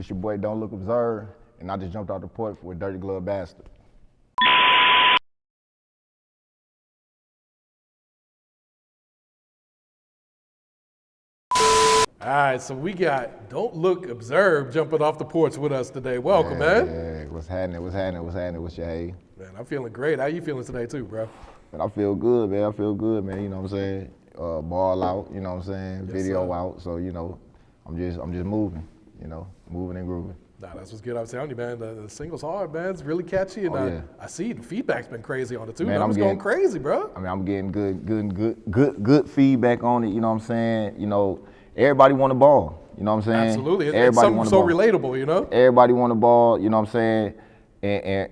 This your boy Don't Look Observe, and I just jumped out the porch with Dirty Glove Bastard. All right, so we got Don't Look Observe jumping off the porch with us today. Welcome, man. Yeah, what's happening? What's your hey? Man, I'm feeling great. How you feeling today too, bro? Man, I feel good, man. You know what I'm saying? Ball out, you know what I'm saying? Yes, Video sir. out, so you know, I'm just moving, you know, moving and grooving. Nah, that's what's good. I'm telling you, man. The single's hard, man. It's really catchy, and Yeah. I see the feedback's been crazy on it too. Man, Numbers going crazy, bro. I mean, I'm getting good feedback on it. You know what I'm saying? You know, everybody want the ball. You know what I'm saying? Absolutely. It's Everybody something want the so ball. relatable, you know? Everybody want the ball. You know what I'm saying?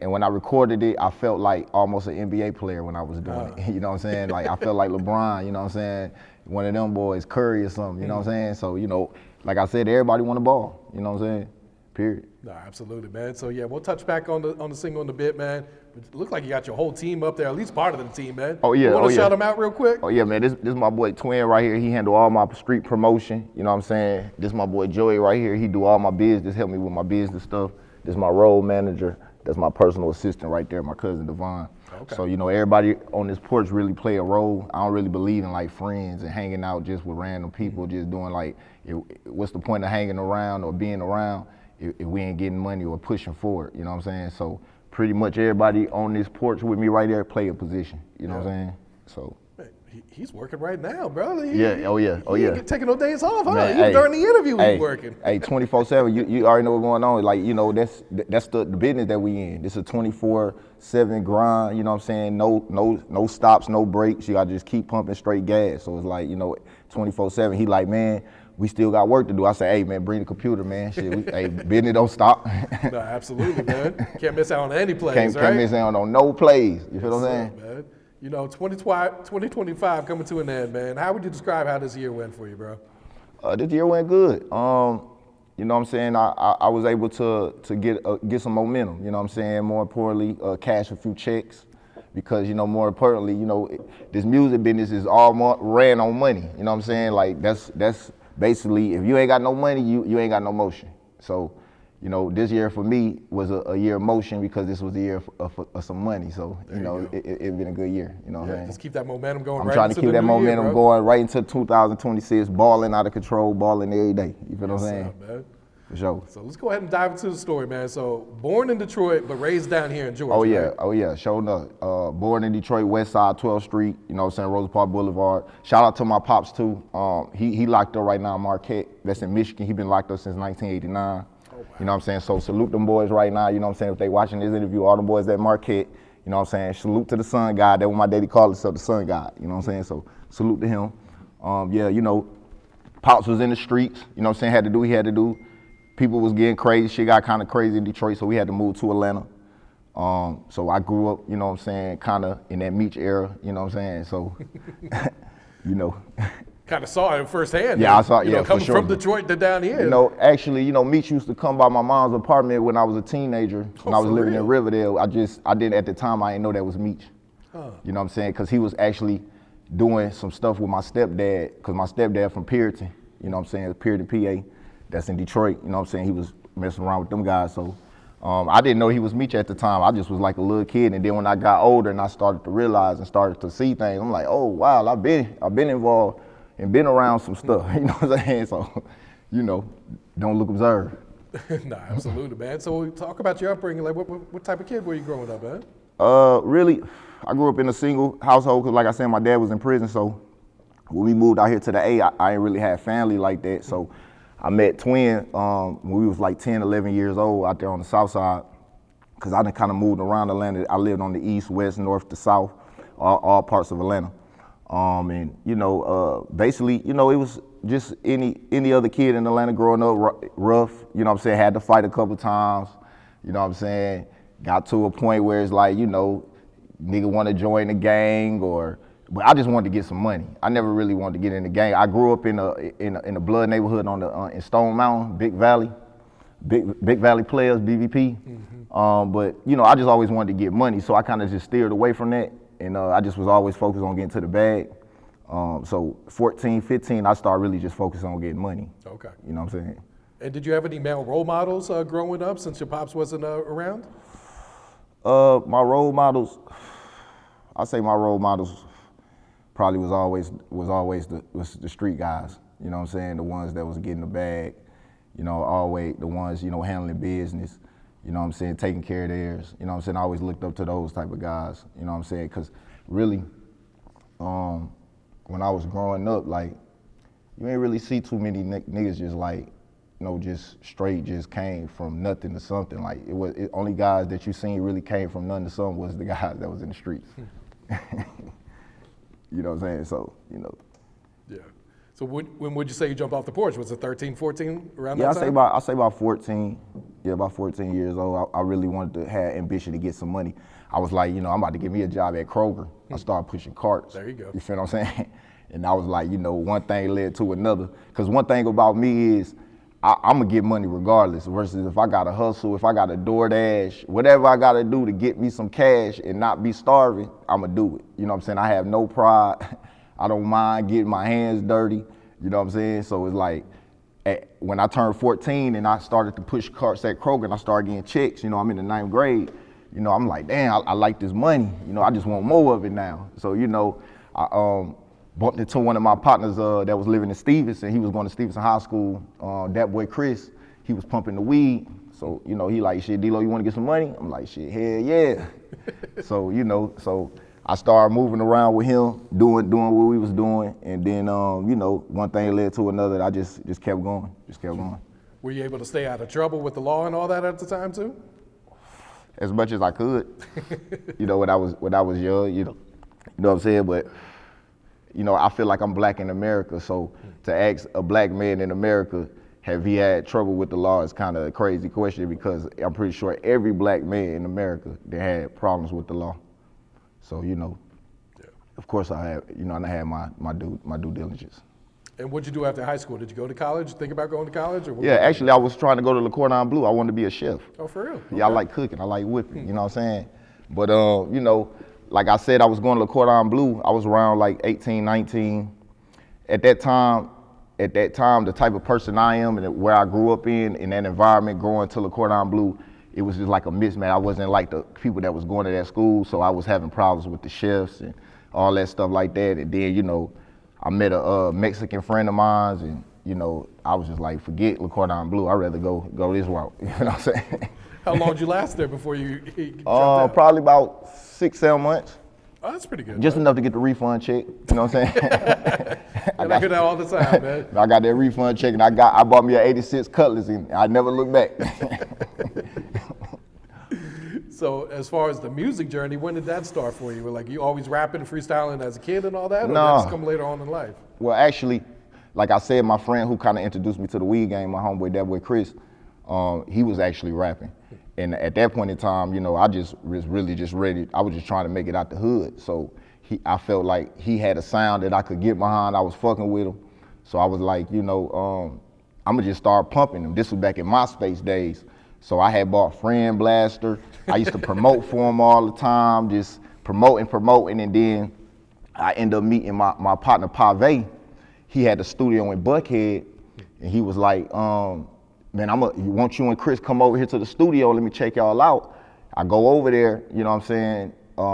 And when I recorded it, I felt like almost an NBA player when I was doing it. You know what I'm saying? Like I felt like LeBron. You know what I'm saying? One of them boys, Curry or something. You know what I'm saying? So you know, like I said, everybody want the ball. You know what I'm saying? Period. Nah, absolutely, man. So yeah, we'll touch back on the single in a bit, man. But it looked like you got your whole team up there, at least part of the team, man. Oh, yeah, You want oh, to yeah. shout them out real quick? Oh yeah, man, this is my boy Twin right here. He handle all my street promotion. You know what I'm saying? This my boy Joey right here. He do all my business, help me with my business stuff. This my road manager. That's my personal assistant right there, my cousin Devon. Okay. So you know, everybody on this porch really play a role. I don't really believe in like friends and hanging out just with random people, just doing like, what's the point of hanging around or being around if we ain't getting money or pushing forward? You know what I'm saying? So pretty much everybody on this porch with me right there play a position. You know what I'm saying? So. Man, he's working right now, bro. Oh yeah. He ain't taking no days off, huh? Man, Even during the interview, he's working. Hey, 24/7. You already know what's going on. Like you know, that's the business that we in. This is a 24/7 grind. You know what I'm saying? No stops, no breaks. You gotta just keep pumping straight gas. So it's like 24/7. He like, man, we still got work to do. I say, hey man, bring the computer, man. Shit, hey, business don't stop. No, absolutely, man. Can't miss out on any plays, right? Can't miss out on no plays. You feel what I'm saying? Man. 2025 coming to an end, man. How would you describe how this year went for you, bro? This year went good. You know what I'm saying? I was able to get some momentum. You know what I'm saying? More importantly, cash a few checks, because more importantly, this music business is all ran on money. You know what I'm saying? Like that's basically, if you ain't got no money, you ain't got no motion. So, this year for me was a year of motion, because this was the year of some money. So, it's been a good year. You know what I'm saying? Just keep that momentum going. I'm trying to keep that momentum going right into 2026, balling out of control, balling every day. You feel what I'm saying? Man. For sure. So let's go ahead and dive into the story, man. So born in Detroit, but raised down here in Georgia. Oh yeah, sure enough. Born in Detroit, West Side, 12th Street, you know what I'm saying, Rosa Parks Boulevard. Shout out to my pops too. He locked up right now in Marquette, that's in Michigan. He been locked up since 1989. Wow. You know what I'm saying? So salute them boys right now, you know what I'm saying? If they watching this interview, all them boys at Marquette, you know what I'm saying? Salute to the Sun God. That's what my daddy called himself, the Sun God. You know what I'm saying? So salute to him. Pops was in the streets, you know what I'm saying? Had to do what he had to do. People was getting crazy. Shit got kind of crazy in Detroit, so we had to move to Atlanta. So I grew up, you know what I'm saying, kind of in that Meech era, you know what I'm saying? So, Kind of saw it firsthand. Yeah, I saw it, coming for sure. from Detroit to down here. Actually, Meech used to come by my mom's apartment when I was a teenager, when I was living in Riverdale. I didn't, at the time, I didn't know that was Meech. Huh. You know what I'm saying? Because he was actually doing some stuff with my stepdad, because my stepdad from Puritan, you know what I'm saying, Puritan, PA. That's in Detroit, you know what I'm saying? He was messing around with them guys, so I didn't know he was Meech at the time. I just was like a little kid, and then when I got older and I started to realize and started to see things, I'm like, oh wow, I've been involved and been around some stuff, you know what I'm saying? So, don't look observe. Nah, absolutely, man. So we talk about your upbringing. Like, what type of kid were you growing up, man? Really, I grew up in a single household, because like I said, my dad was in prison, so when we moved out here to the A, I ain't really had family like that, so I met Twin when we was like 10, 11 years old out there on the south side, because I done kind of moved around Atlanta. I lived on the east, west, north to south, all parts of Atlanta. Basically, it was just any other kid in Atlanta growing up rough, you know what I'm saying, had to fight a couple times, you know what I'm saying, got to a point where it's like, nigga want to join the gang but I just wanted to get some money. I never really wanted to get in the gang. I grew up in a blood neighborhood in Stone Mountain, Big Valley players, BVP. Mm-hmm. But I just always wanted to get money, so I kind of just steered away from that, and I just was always focused on getting to the bag. So 14, 15, I started really just focusing on getting money. Okay. You know what I'm saying? And did you have any male role models growing up since your pops wasn't around? My role models, I say my role models probably was always the street guys. You know what I'm saying? The ones that was getting the bag. You know, always the ones, you know, handling business. You know what I'm saying? Taking care of theirs. You know what I'm saying? I always looked up to those type of guys. You know what I'm saying? Because really, when I was growing up, like, you ain't really see too many niggas just like, you know, just straight just came from nothing to something. Like, only guys that you seen really came from nothing to something was the guys that was in the streets. You know what I'm saying? So, you know. Yeah. So when would you say you jumped off the porch? Was it 13, 14, around Yeah, that time? I say about 14. Yeah, about 14 years old. I really wanted to have ambition to get some money. I was like, you know, I'm about to get me a job at Kroger. I started pushing carts. There you go. You feel what I'm saying? And I was like, you know, one thing led to another. Because one thing about me is I'm going to get money regardless, versus if I got to hustle, if I got to DoorDash, whatever I got to do to get me some cash and not be starving, I'm going to do it. You know what I'm saying? I have no pride. I don't mind getting my hands dirty. You know what I'm saying? So it's like, when I turned 14 and I started to push carts at Kroger and I started getting checks, you know, I'm in the 9th grade, you know, I'm like, damn, I like this money. You know, I just want more of it now. So, you know, I bumped into one of my partners that was living in Stevenson. He was going to Stevenson High School. That boy Chris, he was pumping the weed. So, you know, he like, shit, D-Lo, you want to get some money? I'm like, shit, hell yeah. So, you know, so I started moving around with him, doing what we was doing. And then, you know, one thing led to another. I just kept going, Were you able to stay out of trouble with the law and all that at the time too? As much as I could, you know, when I was young, you know what I'm saying? But, you know, I feel like I'm black in America, so to ask a black man in America, have he had trouble with the law is kind of a crazy question, because I'm pretty sure every black man in America, they had problems with the law. So, you know, of course I had my due diligence. And what'd you do after high school? Did you go to college? Think about going to college? Or Yeah, actually I was trying to go to Le Cordon Bleu. I wanted to be a chef. Oh, for real? Yeah, I like cooking, I like whipping, you know what I'm saying? But, you know, like I said, I was going to Le Cordon Bleu. I was around like 18, 19. At that time, the type of person I am and where I grew up in that environment, going to Le Cordon Bleu, it was just like a mismatch. I wasn't like the people that was going to that school, so I was having problems with the chefs and all that stuff like that. And then, you know, I met a Mexican friend of mine, and, you know, I was just like, forget Le Cordon Bleu. I'd rather go this route. You know what I'm saying? How long did you last there before you jumped out? Probably about 6-7 months. Oh, that's pretty good. Just enough to get the refund check. You know what I'm saying? And I hear that all the time, man. I got that refund check, and I bought me an 86 Cutlass, and I never looked back. So as far as the music journey, when did that start for you? Like, you always rapping, freestyling as a kid and all that? Or did that just come later on in life? Well, actually, like I said, my friend who kind of introduced me to the weed game, my homeboy, that boy Chris, he was actually rapping. And at that point in time, you know, I just was really just ready. I was just trying to make it out the hood. So I felt like he had a sound that I could get behind. I was fucking with him. So I was like, you know, I'm gonna just start pumping him. This was back in MySpace days. So I had bought Friend Blaster. I used to promote for him all the time, just promoting. And then I ended up meeting my partner, Pave. He had a studio in Buckhead. And he was like, man, want you and Chris come over here to the studio, let me check y'all out. I go over there, you know what I'm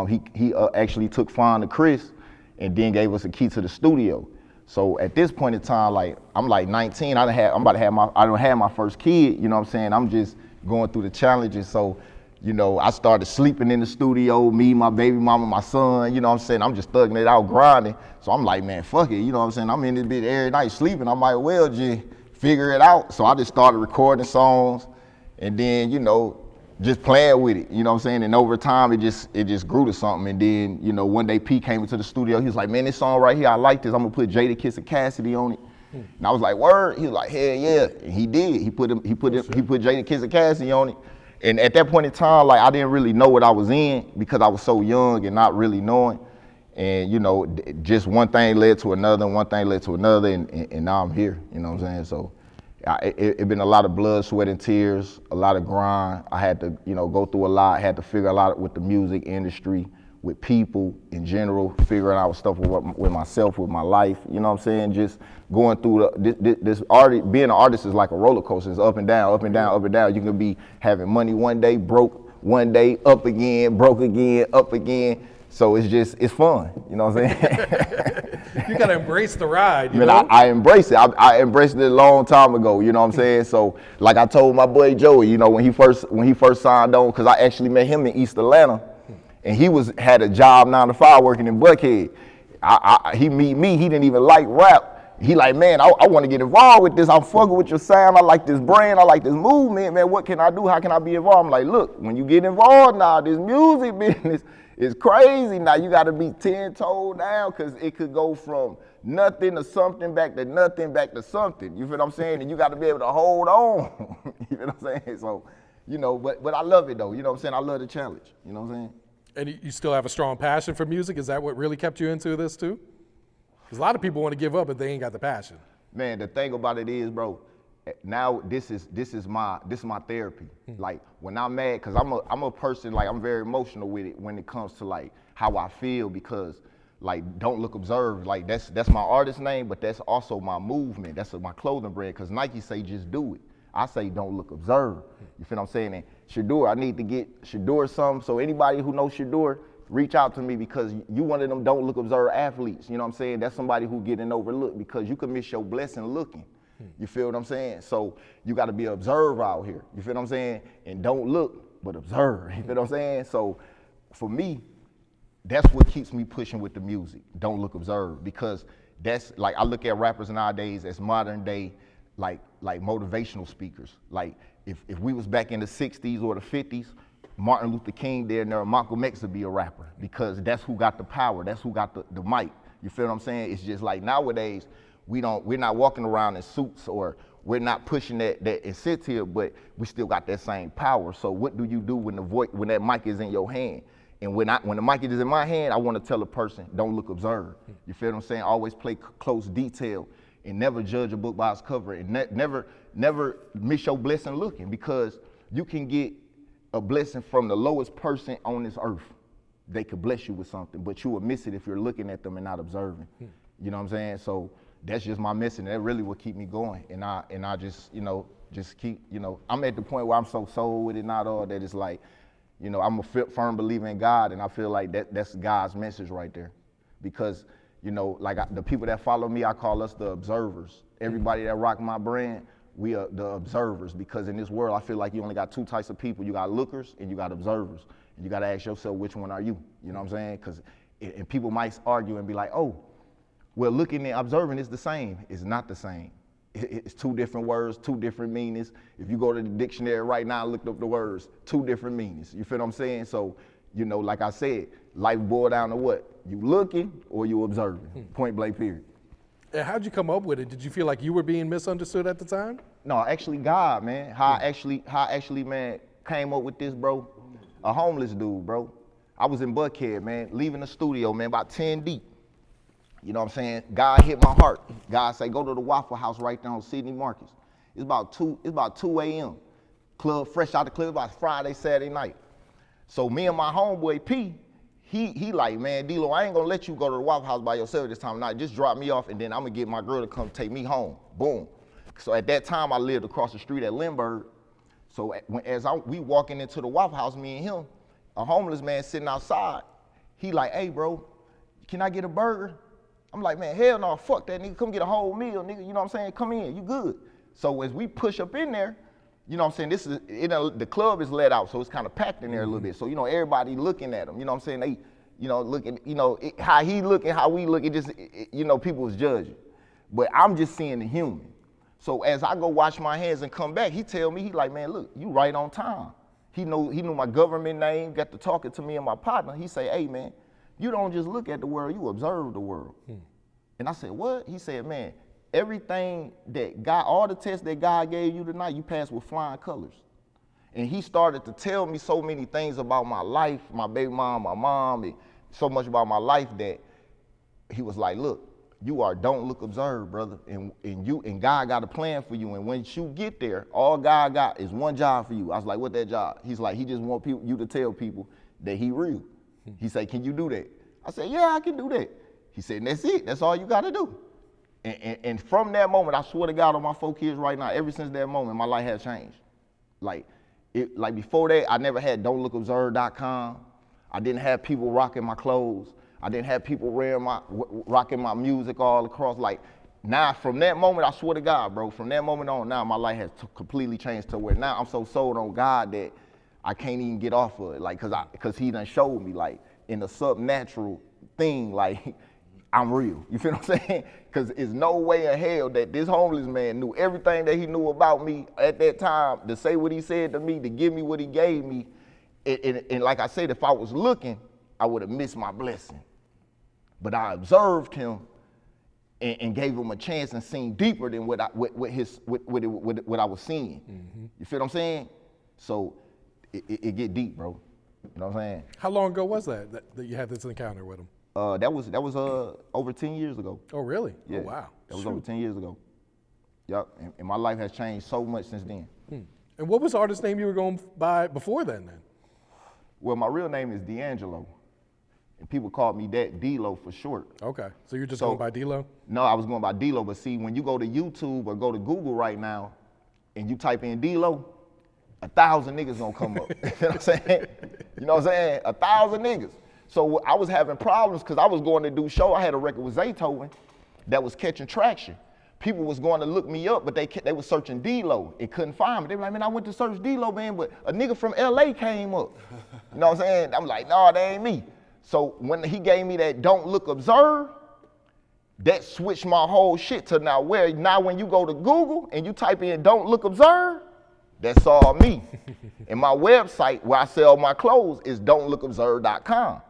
saying? He actually took Fawn to Chris and then gave us a key to the studio. So at this point in time, like, I'm like 19, I don't have my first kid, you know what I'm saying? I'm just going through the challenges. So, you know, I started sleeping in the studio, me, my baby mama, my son, you know what I'm saying? I'm just thugging it out, grinding. So I'm like, man, fuck it, you know what I'm saying? I'm in this bitch every night sleeping, I might well just figure it out. So I just started recording songs and then, you know, just playing with it, you know what I'm saying? And over time, it just grew to something. And then, you know, one day P came into the studio, he was like, man, this song right here, I like this, I'm gonna put Jada Kiss and Cassidy on it. And I was like, word? He was like, hell yeah. And he did. He put Jada Kiss and Cassidy on it. And at that point in time, like, I didn't really know what I was in because I was so young and not really knowing. And, you know, just one thing led to another, and now I'm here, you know what I'm saying? So it been a lot of blood, sweat, and tears, a lot of grind. I had to, you know, go through a lot, had to figure a lot with the music industry, with people in general, figuring out stuff with myself, with my life, you know what I'm saying? Just going through this art, being an artist is like a roller coaster. It's up and down, up and down, up and down. You can be having money one day, broke one day, up again, broke again, up again. So it's fun, you know what I'm saying? You gotta embrace the ride, you know? I embrace it. I embraced it a long time ago, you know what I'm saying? So like I told my boy Joey, you know, when he first signed on, cause I actually met him in East Atlanta, and he had a job 9 to 5 working in Buckhead. He meet me, he didn't even like rap. He like, man, I want to get involved with this. I'm fucking with your sound. I like this brand. I like this movement, man. What can I do? How can I be involved? I'm like, look, when you get involved now, this music business is crazy. Now you got to be 10 toes down, because it could go from nothing to something, back to nothing, back to something. You feel what I'm saying? And you got to be able to hold on. You feel what I'm saying? So, you know, but I love it though. You know what I'm saying? I love the challenge. You know what I'm saying? And you still have a strong passion for music? Is that what really kept you into this too? Because a lot of people want to give up, but they ain't got the passion. Man, the thing about it is, bro, now this is my therapy. Like when I'm mad, cause I'm a person, like I'm very emotional with it when it comes to like how I feel, because like Don't Look Observe, like that's my artist name, but that's also my movement. That's my clothing brand, cause Nike say just do it. I say Don't Look Observe. You feel what I'm saying? And Shador, I need to get Shador something. So anybody who knows Shador, reach out to me, because you one of them Don't Look Observe athletes. You know what I'm saying? That's somebody who getting overlooked, because you can miss your blessing looking. You feel what I'm saying? So you got to be an observer out here. You feel what I'm saying? And don't look, but observe. You feel what I'm saying? So for me, that's what keeps me pushing with the music. Don't look, observe, because that's like, I look at rappers nowadays as modern day, like motivational speakers. Like if we was back in the 60s or the 50s, Martin Luther King there and there, Malcolm X would be a rapper, because that's who got the power. That's who got the mic. You feel what I'm saying? It's just like nowadays, we're not walking around in suits, or we're not pushing that it here, but we still got that same power. So what do you do when that mic is in your hand? And when the mic is in my hand, I want to tell a person, don't look, observe. You feel what I'm saying? Always play close detail, and never judge a book by its cover, and never miss your blessing looking, because you can get a blessing from the lowest person on this earth. They could bless you with something, but you will miss it if you're looking at them and not observing. You know what I'm saying? So that's just my mission. That really will keep me going. And I just, just keep, I'm at the point where I'm so sold with it, not all that it's like, I'm a firm believer in God, and I feel like that's God's message right there. Because, the people that follow me, I call us the observers. Everybody that rock my brand, we are the observers, because in this world, I feel like you only got 2 types of people. You got lookers and you got observers. And you got to ask yourself, which one are you? You know what I'm saying? Because and people might argue and be like, oh, well, looking and observing is the same. It's not the same. It's 2 different words, 2 different meanings. If you go to the dictionary right now and look up the words, 2 different meanings. You feel what I'm saying? So, like I said, life boiled down to what? You looking or you observing? Point blank, period. And how'd you come up with it? Did you feel like you were being misunderstood at the time? No, actually God, man. How I actually, man, came up with this, bro. A homeless dude, bro. I was in Buckhead, man, leaving the studio, man, about 10 deep. You know what I'm saying? God hit my heart. God say, go to the Waffle House right there on Sydney Marcus. It's about 2 a.m. Club, fresh out the club, about Friday, Saturday night. So me and my homeboy P, he like, man, D-Lo, I ain't gonna let you go to the Waffle House by yourself this time of night. Just drop me off, and then I'm gonna get my girl to come take me home. Boom. So at that time, I lived across the street at Lindbergh. So we walking into the Waffle House, me and him, a homeless man sitting outside. He like, hey, bro, can I get a burger? I'm like, man, hell no, fuck that, nigga. Come get a whole meal, nigga. You know what I'm saying? Come in, you good. So as we push up in there, you know what I'm saying? The club is let out, so it's kind of packed in there a little bit. So, everybody looking at him. You know what I'm saying? They, looking, how he looking, how we look, people was judging. But I'm just seeing the human. So as I go wash my hands and come back, he tell me, he like, man, look, you right on time. He knew my government name, got to talking to me and my partner. He say, hey, man, you don't just look at the world, you observe the world. And I said, what? He said, man, everything that God, all the tests that God gave you tonight, you passed with flying colors. And he started to tell me so many things about my life, my baby mom, my mom, and so much about my life that he was like, look, you are don't look, observe, brother. And God got a plan for you. And once you get there, all God got is one job for you. I was like, what that job? He's like, he just want you to tell people that he real. He said, can you do that? I said, yeah, I can do that. He said, and that's it. That's all you got to do. And from that moment, I swear to God on my 4 kids right now, ever since that moment, my life has changed. Like before that, I never had don'tlookobserve.com. I didn't have people rocking my clothes. I didn't have people rocking my music all across. Like now, from that moment, I swear to God, bro, from that moment on, now my life has completely changed to where now I'm so sold on God that I can't even get off of it. Like, cause he done showed me, like, in a subnatural thing, like, I'm real. You feel what I'm saying? Because there's no way in hell that this homeless man knew everything that he knew about me at that time, to say what he said to me, to give me what he gave me. And like I said, if I was looking, I would have missed my blessing. But I observed him and gave him a chance and seen deeper than what I was seeing. Mm-hmm. You feel what I'm saying? So it get deep, bro. You know what I'm saying? How long ago was that you had this encounter with him? That was over 10 years ago. Oh, really? Yeah. Oh, wow. That was over 10 years ago. Yep. And my life has changed so much since then. And what was the artist name you were going by before then? Well, my real name is D'Angelo. And people called me that, D-Lo for short. Okay. So you're just going by D-Lo? No, I was going by D-Lo. But see, when you go to YouTube or go to Google right now and you type in D-Lo, 1,000 niggas gonna come up. You know what I'm saying? You know what I'm saying? 1,000 niggas. So I was having problems because I was going to do show. I had a record with Zaytoven that was catching traction. People was going to look me up, but they was searching D-Lo and couldn't find me. They were like, man, I went to search D-Lo, man, but a nigga from LA came up. You know what I'm saying? I'm like, no, that ain't me. So when he gave me that don't look, observe, that switched my whole shit to now when you go to Google and you type in don't look, observe, that's all me. And my website where I sell my clothes is don'tlookobserve.com.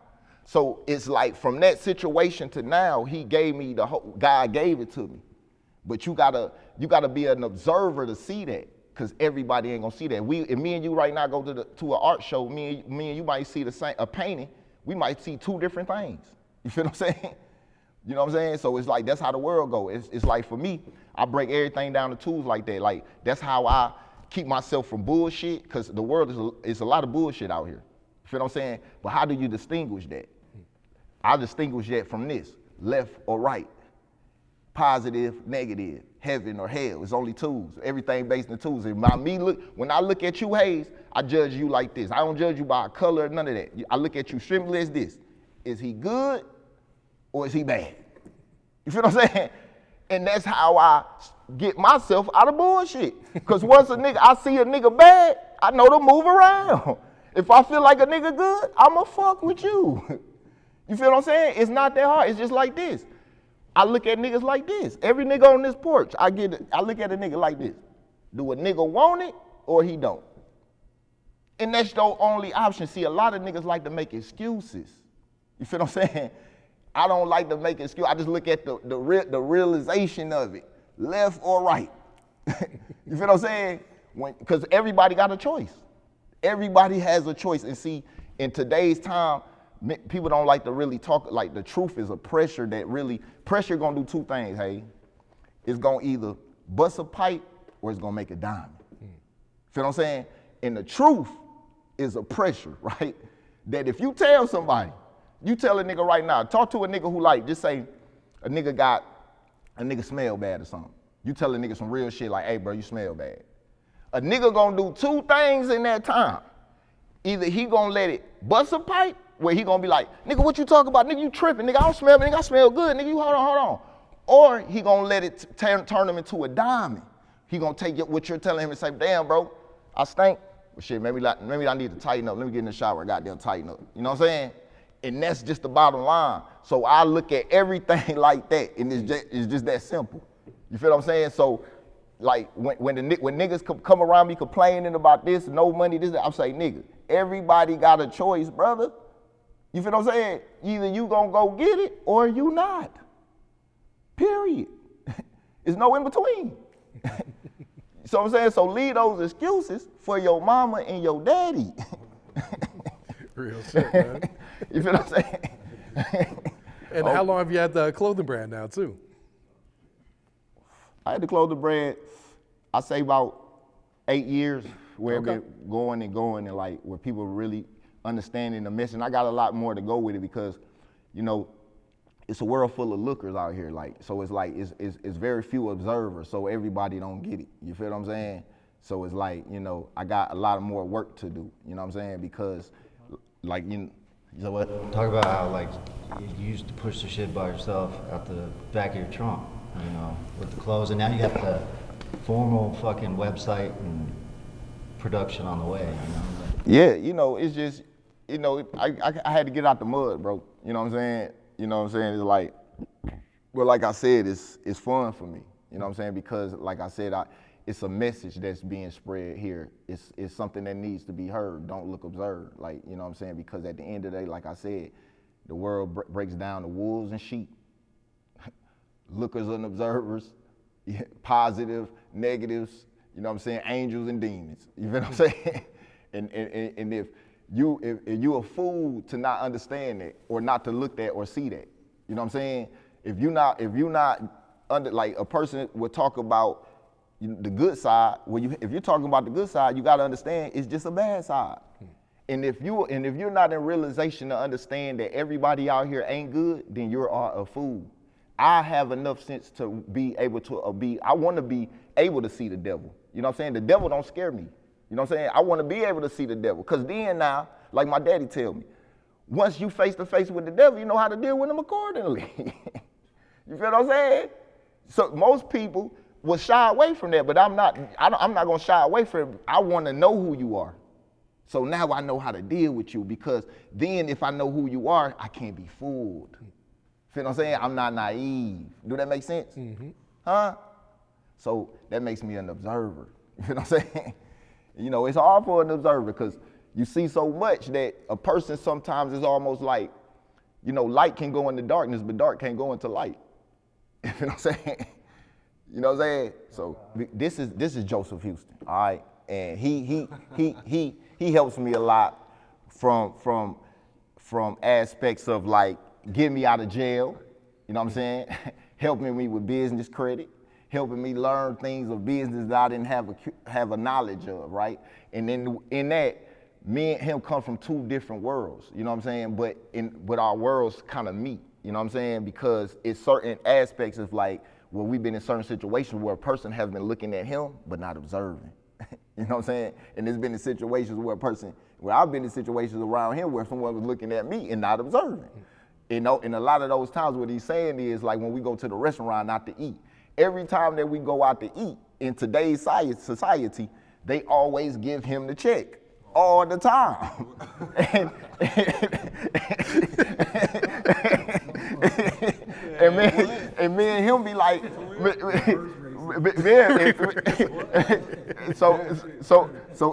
So it's like from that situation to now, he gave me God gave it to me. But you gotta be an observer to see that, because everybody ain't gonna see that. Me and you right now go to an art show. Me and you might see a painting. We might see two different things. You feel what I'm saying? You know what I'm saying? So it's like that's how the world goes. It's like for me, I break everything down to tools like that. Like that's how I keep myself from bullshit, because the world is a lot of bullshit out here. You feel what I'm saying? But how do you distinguish that? I distinguish that from this, left or right, positive, negative, heaven or hell. It's only tools. Everything based in tools. And when I look at you, Hayes, I judge you like this. I don't judge you by color, none of that. I look at you simply as this. Is he good or is he bad? You feel what I'm saying? And that's how I get myself out of bullshit. Because once I see a nigga bad, I know to move around. If I feel like a nigga good, I'ma fuck with you. You feel what I'm saying? It's not that hard. It's just like this. I look at niggas like this. Every nigga on this porch, I look at a nigga like this. Do a nigga want it or he don't? And that's the only option. See, a lot of niggas like to make excuses. You feel what I'm saying? I don't like to make excuses. I just look at the realization of it, left or right. You feel what I'm saying? Because everybody got a choice. Everybody has a choice. And see, in today's time, people don't like to really talk. Like the truth is a pressure pressure gonna do two things, hey. It's gonna either bust a pipe or it's gonna make a diamond. Feel what I'm saying? And the truth is a pressure, right? That if you tell somebody, you tell a nigga right now, talk to a nigga who just say a nigga smell bad or something. You tell a nigga some real shit like, hey bro, you smell bad. A nigga gonna do two things in that time. Either he gonna let it bust a pipe, where he gonna be like, nigga, what you talking about? Nigga, you tripping. Nigga, I don't smell, nigga, I smell good. Nigga, you hold on. Or he gonna let it turn him into a diamond. He gonna take what you're telling him and say, damn, bro, I stink. Well, shit, maybe I need to tighten up. Let me get in the shower, goddamn tighten up. You know what I'm saying? And that's just the bottom line. So I look at everything like that, and it's just that simple. You feel what I'm saying? So, like, when niggas come around me complaining about this, no money, this, I'm saying, nigga, everybody got a choice, brother. You feel what I'm saying? Either you gonna go get it or you not. Period. There's no in between. So I'm saying, so leave those excuses for your mama and your daddy. Real shit, man. You feel what I'm saying? And how long have you had the clothing brand now, too? I had the clothing brand, I say about 8 years, where it been going and like where people really understanding the message. And I got a lot more to go with it because, you know, it's a world full of lookers out here. Like, so it's like, it's very few observers, so everybody don't get it. You feel what I'm saying? So it's like, you know, I got a lot more work to do, you know what I'm saying? Because, like, you know what? Talk about how, like, you used to push the shit by yourself out the back of your trunk, you know, with the clothes, and now you got the formal fucking website and production on the way, you know? Yeah, you know, it's just, you know, I had to get out the mud, bro. You know what I'm saying? You know what I'm saying? It's like, well, like I said, it's fun for me. You know what I'm saying? Because, like I said, it's a message that's being spread here. It's something that needs to be heard. Don't look, observe. Like, you know what I'm saying? Because at the end of the day, like I said, the world breaks down to wolves and sheep, lookers and observers, positive, negatives, you know what I'm saying? Angels and demons. You feel what I'm saying? And if you a fool to not understand that or not to look that or see that, you know what I'm saying? If you're not under, like, a person would talk about the good side, if you're talking about the good side, you got to understand it's just a bad side. And if you're not in realization to understand that everybody out here ain't good, then you're a fool. I have enough sense to be able to I want to be able to see the devil. You know what I'm saying? The devil don't scare me. You know what I'm saying? I want to be able to see the devil. Because then now, like my daddy tell me, once you face to face with the devil, you know how to deal with him accordingly. You feel what I'm saying? So most people will shy away from that, but I'm not going to shy away from it. I want to know who you are. So now I know how to deal with you, because then if I know who you are, I can't be fooled. Feel what I'm saying? I'm not naive. Do that make sense? Mm-hmm. Huh? So that makes me an observer. You know what I'm saying? You know, it's hard for an observer because you see so much that a person sometimes is almost like, you know, light can go into darkness, but dark can't go into light. You know what I'm saying? You know what I'm saying? So this is Joseph Houston, all right? And he helps me a lot from aspects of, like, getting me out of jail, you know what I'm saying? Helping me with business credit, helping me learn things of business that I didn't have a knowledge of, right? And then in that, me and him come from two different worlds, you know what I'm saying? But our worlds kind of meet, you know what I'm saying? Because it's certain aspects of, like, where we've been in certain situations where a person has been looking at him but not observing. You know what I'm saying? And there's been in situations where I've been in situations around him where someone was looking at me and not observing. You know, and a lot of those times what he's saying is, like, when we go to the restaurant out to eat, every time that we go out to eat in today's society, they always give him the check all the time. and me and him be like, so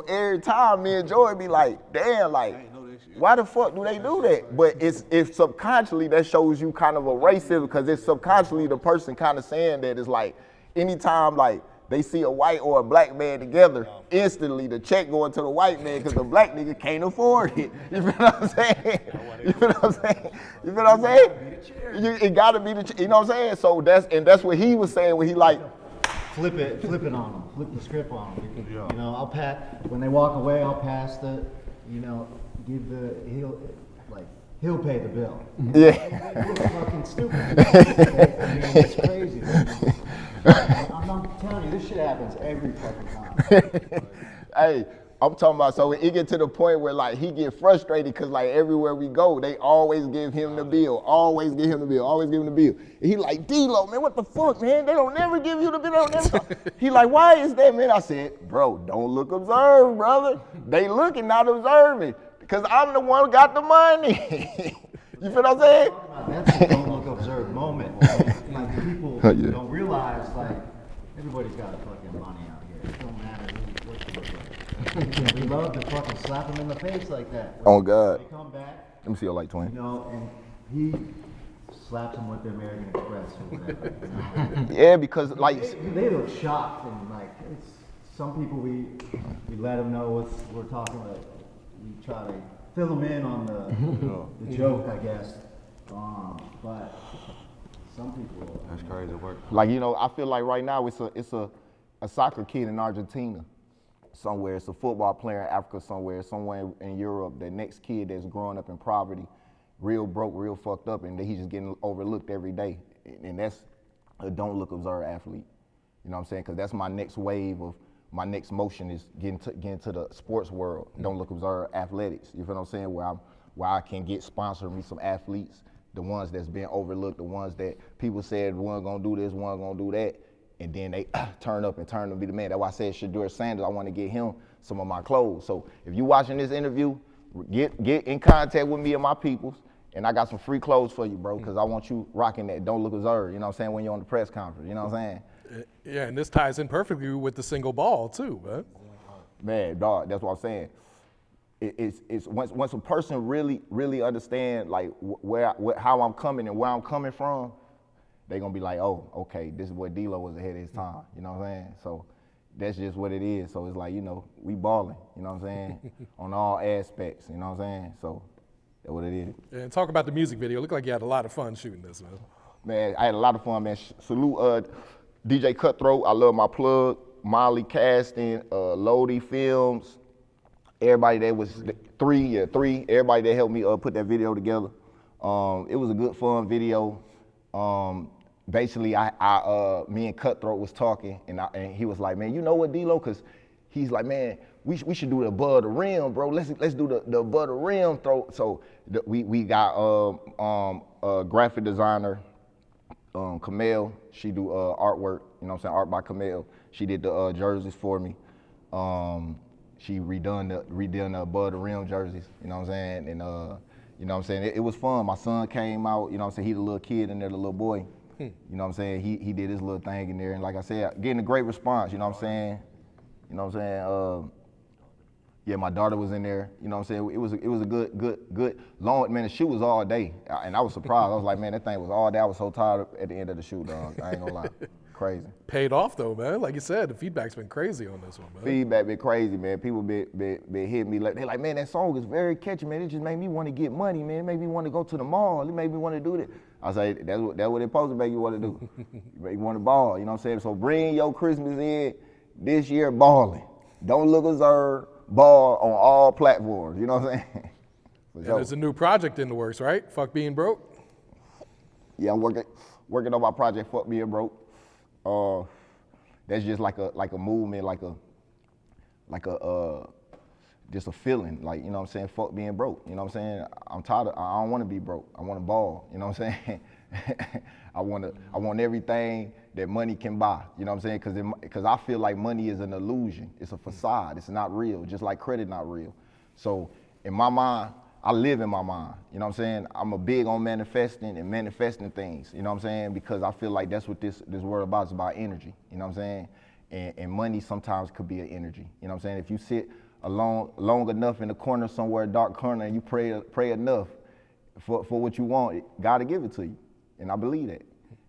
every time me and Joey be like, damn, like, why the fuck do they do that? But it's subconsciously that shows you kind of a racism, because it's subconsciously the person kind of saying that. It's like anytime, like, they see a white or a black man together, instantly the check going to the white man because the black nigga can't afford it. You feel what I'm saying? You feel what I'm saying? You feel what I'm saying? It gotta be the, you know what I'm saying? So that's what he was saying when he, like, flip it on them, flip the script on them. You know, when they walk away, I'll pass the, you know, he'll pay the bill. Yeah. It's fucking stupid. I mean, it's crazy. I'm not telling you, this shit happens every fucking time. Hey, I'm talking about, so it get to the point where, like, he get frustrated because, like, everywhere we go, they always give him the bill, always give him the bill. And he like, D-Lo, man, what the fuck, man? They don't never give you the bill. He like, why is that, man? I said, bro, don't look, observe, brother. They looking, not observing, because I'm the one who got the money. You feel what I'm saying? That's a don't look, observe moment. Like, people don't realize, like, everybody's got fucking money out here. It don't matter what you look like. We love to fucking slap them in the face like that. Oh, God. They come back. Let me see your light, twin. You know, and he slaps them with the American Express or whatever. You know? Yeah, because, like, they look shocked, and, like, it's some people we let them know what we're talking about. We try to fill them in on the joke, I guess. But some people. That's crazy work. Like, you know, I feel like right now it's a soccer kid in Argentina. somewhere, it's a football player in Africa somewhere in Europe, the next kid that's growing up in poverty, real broke, real fucked up, and he's just getting overlooked every day. And that's a don't look, observe athlete. You know what I'm saying? Because that's my next wave of, my next motion is getting to the sports world. Don't look, observe athletics. You feel what I'm saying? Where I can get sponsored me some athletes, the ones that's been overlooked, the ones that people said one gonna do this, one gonna do that, and then they turn up and turn to be the man. That's why I said Shedeur Sanders, I want to get him some of my clothes. So if you watching this interview, get in contact with me and my peoples, and I got some free clothes for you, bro, because I want you rocking that don't look, observe, you know what I'm saying, when you're on the press conference, you know what I'm saying? Yeah, and this ties in perfectly with the single ball too, man. Man, dog, that's what I'm saying. It's once a person really understand like how I'm coming and where I'm coming from, they gonna be like, oh, okay, this is what D-Lo was ahead of his time. You know what I'm saying? So that's just what it is. So it's like, you know, we balling. You know what I'm saying? On all aspects. You know what I'm saying? So that's what it is. And talk about the music video. Looked like you had a lot of fun shooting this, man. Man, I had a lot of fun, man. Salute DJ Cutthroat. I love my plug. Molly Casting, Lodi Films. Everybody that was three. Everybody that helped me put that video together. It was a good, fun video. Basically, me and Cutthroat was talking, and he was like, man, you know what, D-Lo? Because he's like, man, we should do the above the rim, bro. Let's do the above the rim throw. So we got a graphic designer, Camille. She do artwork. You know what I'm saying? Art by Camille. She did the jerseys for me. She redone the above the rim jerseys. You know what I'm saying? And you know what I'm saying? It was fun. My son came out. You know what I'm saying? He the little kid in there, the little boy. You know what I'm saying? He did his little thing in there, and like I said, getting a great response. You know what I'm saying? You know what I'm saying? Yeah, my daughter was in there. You know what I'm saying? It was a good long. Man, the shoot was all day, and I was surprised. I was like, man, that thing was all day. I was so tired at the end of the shoot, dog. I ain't gonna lie, crazy. Paid off though, man. Like you said, the feedback's been crazy on this one, man. Feedback been crazy, man. People been hitting me like, they're like, man, that song is very catchy, man. It just made me want to get money, man. It made me want to go to the mall. It made me want to do that. I say, that's what it's supposed to make you want to do. Make you want to ball, you know what I'm saying? So bring your Christmas in this year balling. Don't look, observe, ball on all platforms, you know what I'm saying? And there's a new project in the works, right? Fuck Being Broke? Yeah, I'm working on my project, Fuck Being Broke. That's just like a movement, just a feeling, like, you know what I'm saying, fuck being broke, you know what I'm saying? I'm tired of, I don't want to be broke, I want to ball, you know what I'm saying? I want everything that money can buy, you know what I'm saying? Because I feel like money is an illusion, it's a facade, it's not real, just like credit not real. So in my mind, I live in my mind, you know what I'm saying? I'm a big on manifesting things, you know what I'm saying? Because I feel like that's what this world about, is about energy, you know what I'm saying? And money sometimes could be an energy, you know what I'm saying? If you sit long enough in the corner somewhere, dark corner, and you pray enough for what you want, God will give it to you. And I believe that.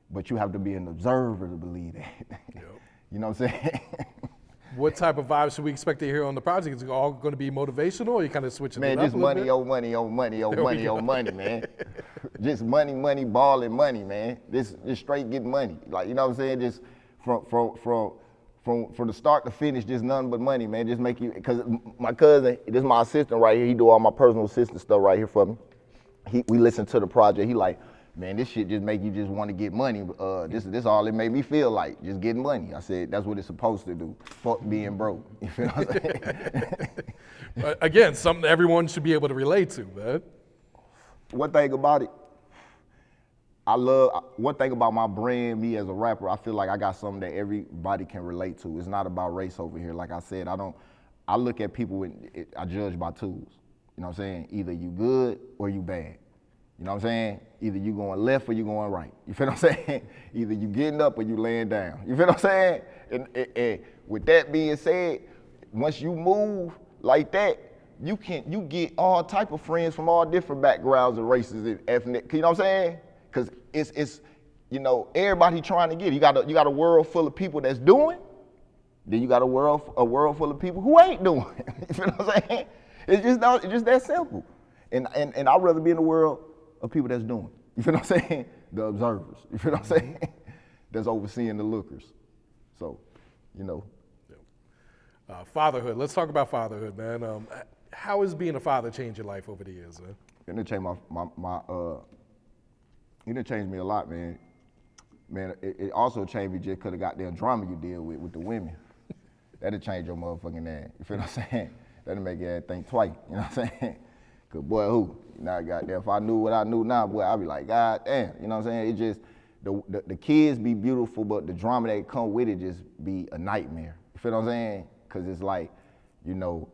But you have to be an observer to believe that. Yep. You know what I'm saying? What type of vibes should we expect to hear on the project? Is it all going to be motivational, or are you kind of switching it up? Man, just money, money, man. Just money, ball and money, man. Just straight get money. Like, you know what I'm saying? Just from the start to finish, just nothing but money, man. Just make you, because my cousin, this is my assistant right here. He do all my personal assistant stuff right here for me. We listen to the project. He like, man, this shit just make you just want to get money. This all it made me feel like, just getting money. I said, that's what it's supposed to do. Fuck being broke. You feel what I'm saying? Again, something everyone should be able to relate to, man. One thing about it, one thing about my brand, me as a rapper, I feel like I got something that everybody can relate to. It's not about race over here. Like I said, I look at people, I judge by tools. You know what I'm saying? Either you good or you bad. You know what I'm saying? Either you going left or you going right. You feel what I'm saying? Either you getting up or you laying down. You feel what I'm saying? And with that being said, once you move like that, you get all type of friends from all different backgrounds and races and ethnic. You know what I'm saying? Because it's you know, everybody trying to get it. You got a world full of people that's doing, then you got a world full of people who ain't doing. You feel what I'm saying? It's just that simple. And I'd rather be in the world of people that's doing. You feel what I'm saying? The observers. You feel what I'm saying? That's overseeing the lookers. So, you know. Fatherhood. Let's talk about fatherhood, man. How has being a father changed your life over the years, man? And it changed it done changed me a lot, man. Man, it also changed me just because of the goddamn drama you deal with the women. That'll change your motherfucking ass. You feel what I'm saying? That'll make you think twice. You know what I'm saying? Cause boy, who? Now goddamn, if I knew what I knew now, boy, I'd be like, God damn. You know what I'm saying? It just the kids be beautiful, but the drama that come with it just be a nightmare. You feel what I'm saying? Cause it's like, you know,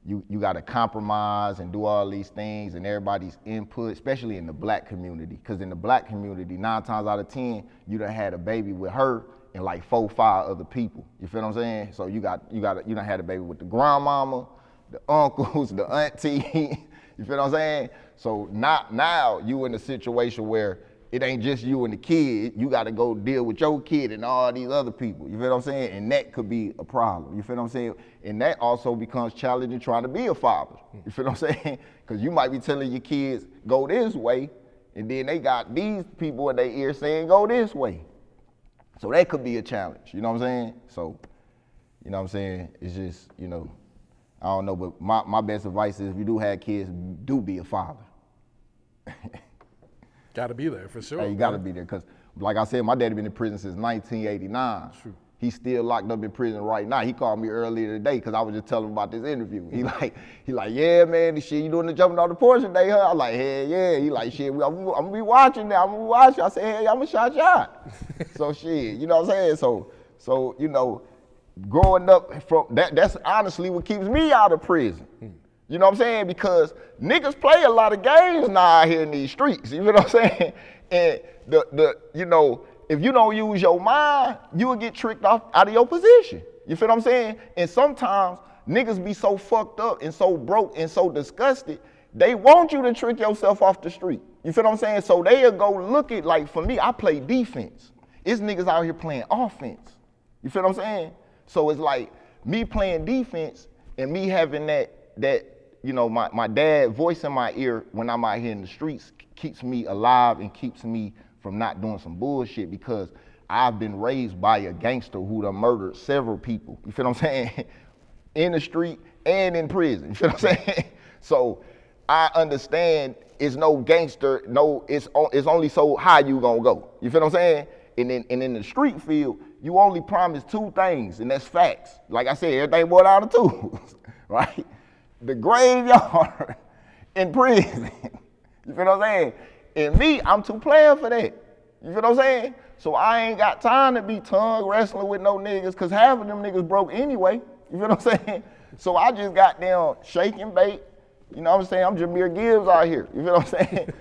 you got to compromise and do all these things and everybody's input, especially in the black community. Because in the black community, 9 times out of 10, you done had a baby with her and like 4, 5 other people. You feel what I'm saying? So you done had a baby with the grandmama, the uncles, the auntie. You feel what I'm saying? So now you in a situation where it ain't just you and the kid. You got to go deal with your kid and all these other people. You feel what I'm saying? And that could be a problem. You feel what I'm saying? And that also becomes challenging trying to be a father. You feel what I'm saying? Because you might be telling your kids, go this way, and then they got these people in their ear saying, go this way. So that could be a challenge. You know what I'm saying? So, you know what I'm saying? It's just, you know, I don't know, but my best advice is if you do have kids, do be a father. Got to be there for sure. Hey, you got to be there because, like I said, my daddy been in prison since 1989. True. He's still locked up in prison right now. He called me earlier today because I was just telling him about this interview. He like, yeah, man, this shit, you doing the jumping off the porch today, huh? I like, hell yeah. He like, shit, I'm gonna be watching now. I'm gonna be watching. I said, hey, I'm gonna shot y'all. So shit, you know what I'm saying? So you know, growing up from that's honestly what keeps me out of prison. You know what I'm saying? Because niggas play a lot of games now out here in these streets. You know what I'm saying? And you know, if you don't use your mind, you will get tricked off out of your position. You feel what I'm saying? And sometimes niggas be so fucked up and so broke and so disgusted, they want you to trick yourself off the street. You feel what I'm saying? So they'll go look at, like for me, I play defense. It's niggas out here playing offense. You feel what I'm saying? So it's like me playing defense and me having that you know, my dad voice in my ear when I'm out here in the streets keeps me alive and keeps me from not doing some bullshit because I've been raised by a gangster who done murdered several people. You feel what I'm saying? In the street and in prison. You feel what I'm saying? So I understand it's no gangster, it's only so high you gonna go. You feel what I'm saying? And in the street field, you only promise 2 things, and that's facts. Like I said, everything boiled down to 2, right? The graveyard in prison. You feel what I'm saying? And me, I'm too playing for that. You feel what I'm saying? So I ain't got time to be tongue wrestling with no niggas, because half of them niggas broke anyway. You feel what I'm saying? So I just got down shaking bait. You know what I'm saying? I'm Jameer Gibbs out here. You feel what I'm saying?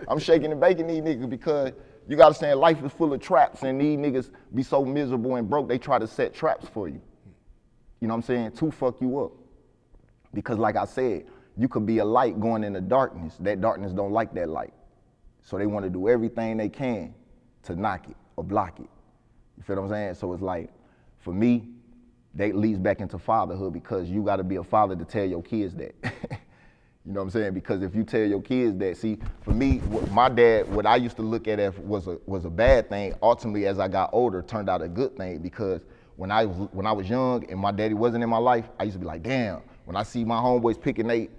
I'm shaking and baking these niggas because you gotta understand life is full of traps, and these niggas be so miserable and broke, they try to set traps for you. You know what I'm saying? To fuck you up. Because like I said, you could be a light going in the darkness. That darkness don't like that light. So they want to do everything they can to knock it or block it. You feel what I'm saying? So it's like, for me, that leads back into fatherhood because you got to be a father to tell your kids that. You know what I'm saying? Because if you tell your kids that, see, for me, my dad, what I used to look at as was a bad thing, ultimately as I got older, turned out a good thing because when I was young and my daddy wasn't in my life, I used to be like, damn, when I see my homeboys picking they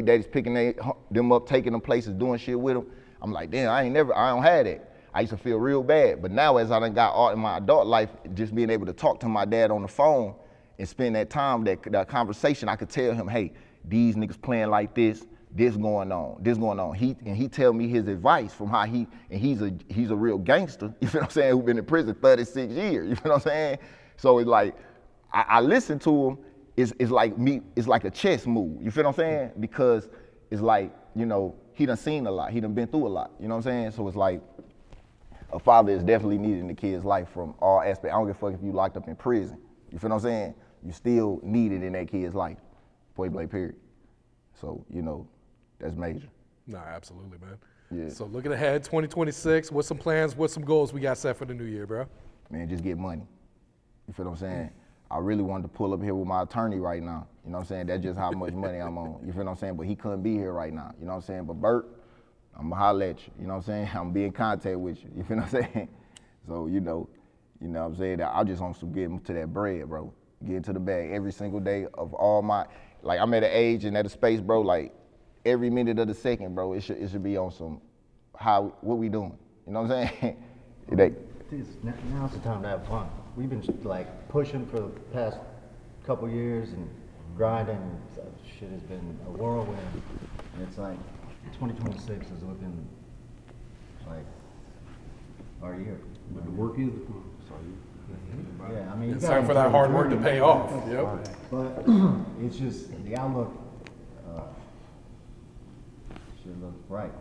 daddies picking them up, taking them places, doing shit with them, I'm like, damn, I don't have that. I used to feel real bad. But now as I done got out in my adult life, just being able to talk to my dad on the phone and spend that time, that conversation, I could tell him, hey, these niggas playing like this going on. He tell me his advice from how he's a real gangster, you feel what I'm saying, who been in prison 36 years, you feel what I'm saying? So it's like, I listen to him, it's like a chess move, you feel what I'm saying? Because it's like, you know, he done seen a lot, he done been through a lot, you know what I'm saying? So it's like, a father is definitely needed in the kid's life from all aspects. I don't give a fuck if you locked up in prison, you feel what I'm saying? You still needed in that kid's life, point blank period. So, you know, that's major. Nah, absolutely, man. Yeah. So looking ahead, 2026, what's some plans, what's some goals we got set for the new year, bro? Man, just get money. You feel what I'm saying? I really wanted to pull up here with my attorney right now. You know what I'm saying? That's just how much money I'm on. You feel what I'm saying? But he couldn't be here right now. You know what I'm saying? But Bert, I'm gonna holler at you. You know what I'm saying? I'm be in contact with you. You feel what I'm saying? So, you know what I'm saying? I just want to get to that bread, bro. get into the bag every single day of all my, like I'm at an age and at a space, bro, like every minute of the second, bro, it should be on some, what we doing, you know what I'm saying? Now's the time to have fun. We've been like pushing for the past couple years and grinding. Shit has been a whirlwind. And it's like 2026 is looking like our year. But the work is the fun. Yeah, I mean, It's time for that hard work to pay off. Yep. But it's just the outlook should look bright.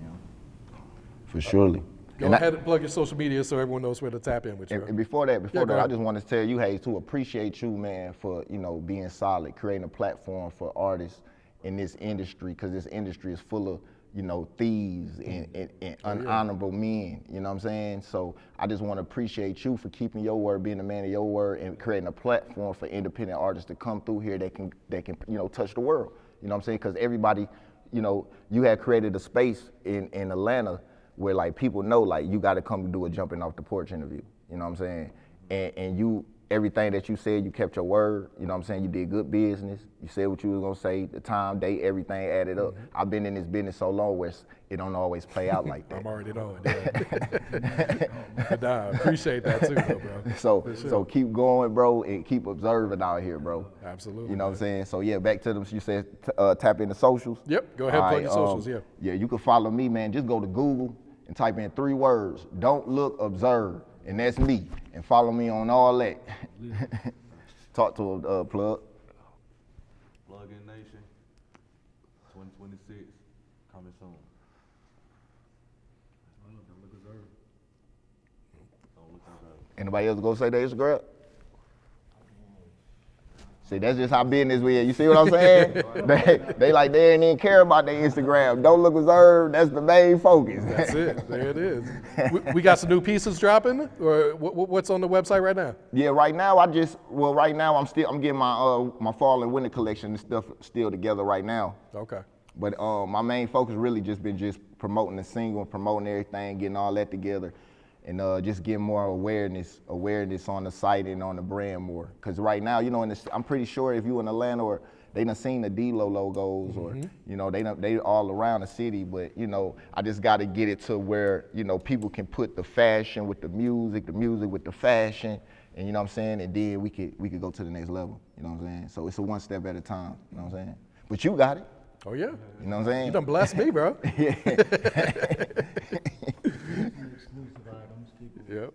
You know. For surely. Go ahead and plug your social media so everyone knows where to tap in with you. And before that, go I ahead. just want to tell you, Hayes, to appreciate you, man, for being solid, creating a platform for artists in this industry, because this industry is full of thieves and unhonorable men. You know what I'm saying? So I just want to appreciate you for keeping your word, being a man of your word, and creating a platform for independent artists to come through here that can touch the world. You know what I'm saying? Because everybody, you had created a space in Atlanta where like people know like you got to come to do a jumping off the porch interview. You know what I'm saying? And you, everything that you said, you kept your word. You know what I'm saying? You did good business. You said what you was gonna say. The time, date, everything added up. I've been in this business so long where it don't always play out like that. I'm already knowing. But nah, I appreciate that too, though, bro. So keep going, bro, and keep observing out here, bro. Absolutely. You know what I'm saying? So yeah, back to them. You said tap into socials. Yep. Go ahead, plug your socials. Yeah. Yeah, you can follow me, man. Just go to Google and type in 3 words: don't look, observe, and that's me. And follow me on all that. Talk to a plug. Plug in Nation, 2026, coming soon. Don't look observed. Don't look observed. Anybody else go say their Instagram? See, that's just how business we are. You see what I'm saying? they ain't even care about their Instagram. Don't look reserved. That's the main focus. That's it. There it is. We got some new pieces dropping, or what's on the website right now? Yeah, right now I'm getting my fall and winter collection and stuff still together right now. Okay. But my main focus really just been promoting the single and promoting everything, getting all that together, and just getting more awareness on the site and on the brand more. Because right now, I'm pretty sure if you in Atlanta or they done seen the D-Lo logos or, they all around the city, but, I just got to get it to where, people can put the fashion with the music with the fashion, and you know what I'm saying? And then we could go to the next level, you know what I'm saying? So it's a one step at a time, you know what I'm saying? But you got it. Oh, yeah. You know what I'm saying? You done blessed me, bro. Yeah. Yep.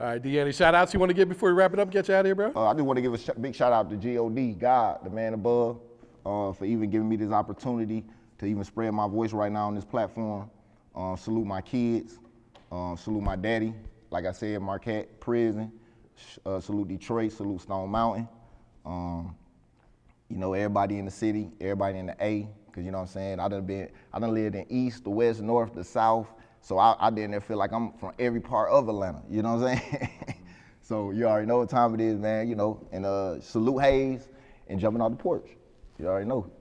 All right, D, any shout outs you want to give before we wrap it up, get you out of here, bro? I just want to give a big shout out to God, the man above, for even giving me this opportunity to even spread my voice right now on this platform. Salute my kids, salute my daddy, like I said, Marquette Prison, salute Detroit, salute Stone Mountain. Everybody in the city, everybody in the A, because you know what I'm saying, I done lived in East, the West, North, the South. So I didn't there feel like I'm from every part of Atlanta, you know what I'm saying? So you already know what time it is, man, and salute Hayes and jumping off the porch. You already know.